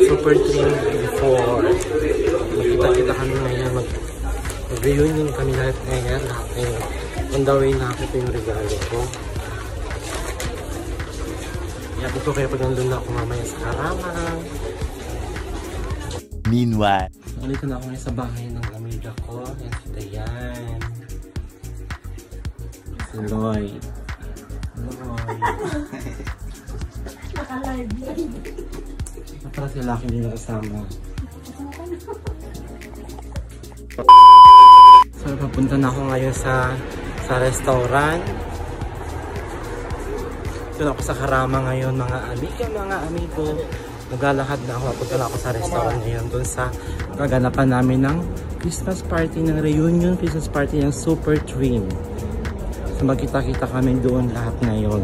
super dream before. Magkita-kita kami ngayon. Mag-reunion kami lahat ngayon. On the way na ako yung regalo ko. Yakin ko kaya pag nandun na ako mamaya sa Karamang. Meanwhile, nandito na ako ngayon sa bahay ng amiga ko. Yan si Dayan. Si Lloyd. Naka-live yan. Para si Lucky din nakasama. So, papunta na ako ngayon sa restaurant. Doon ako sa Karama ngayon, mga amiga, mga amigo. Maglalakad na ako. Papunta na ako sa restaurant ngayon. Doon sa kaganapan namin ng Christmas party, ng reunion Christmas party ng Super Dream. So, magkita-kita kami doon lahat ngayon.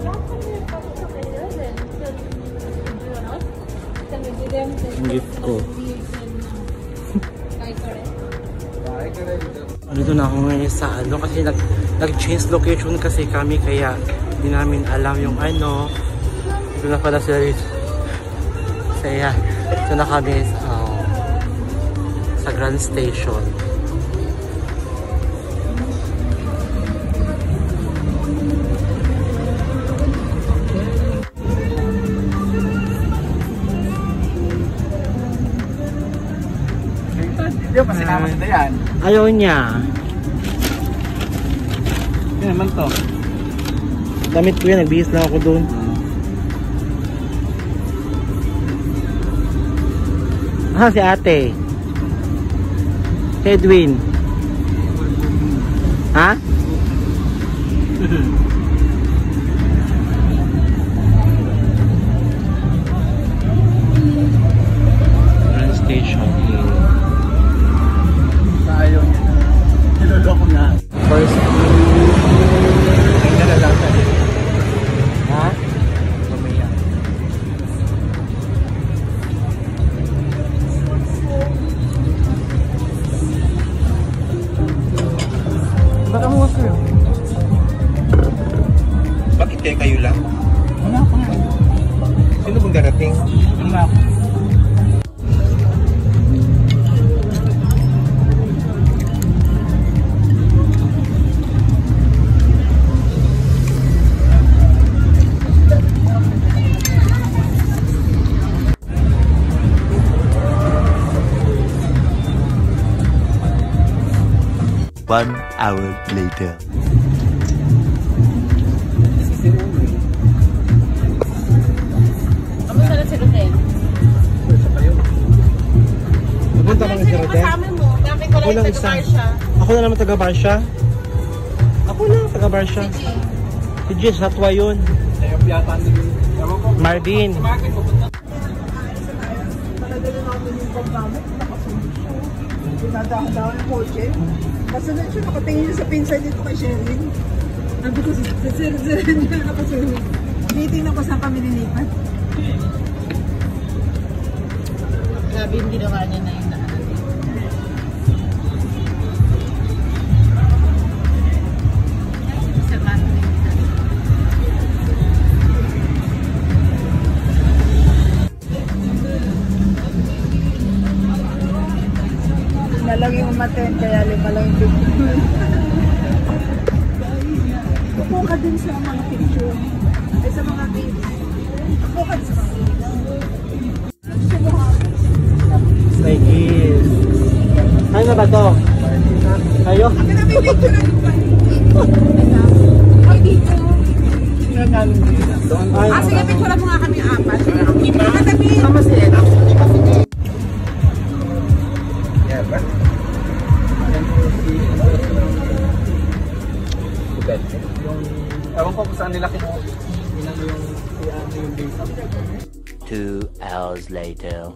Ang gift ko. Dito na ako ngayon sa ano kasi nag-change location kasi kami kaya hindi namin alam yung ano. Dito na pala sila dito. Kaya dito na kami sa Grand Station. Hindi pa sinama si Dayan. Ayaw niya. Yan naman to. Damit ko yan, nagbihis lang ako doon. Si ate. Si Edwin. Ha? Grand Station Hill. Ayaw niya na. Niloloko na. First. Ganda na lang sa iyo. Ha? Mamaya. Baka mo sir. Bakit kayo lang? Wala ako nga. Sino bang darating? Wala ako. One hour later. Kamusta na si Rodel? Pupunta kami si Rodel. Kasama mo. Dami ko lang yung taga-Barsha. Ako na naman taga-Barsha. Ako lang taga-Barsha. Si Jess, hatwa yun. Ayop yata ni Marvin. Pinadahan-dahan ng kotse. Kasunod siya, nakatingin niya sa pinsan nito kay Sherin. Sabi ko, sir, niya nakasunod. Tinitingnan ko saan kami nilipat. Grabe yung ginawa niya na yung naanan. Nalang yung umaten, kaya lima lang yung picture. Upo ka din sa mga picture. Ay, sa mga kids. Upo ka din sa mga kids. Like this. Ano na ba to? Tayo? Ako na may picture na yung ay, dito. Sige, picture mo nga kami apat. Katabi. Sama si Ed. Ewan ko kung saan nila kinuha yung base. 2 hours later.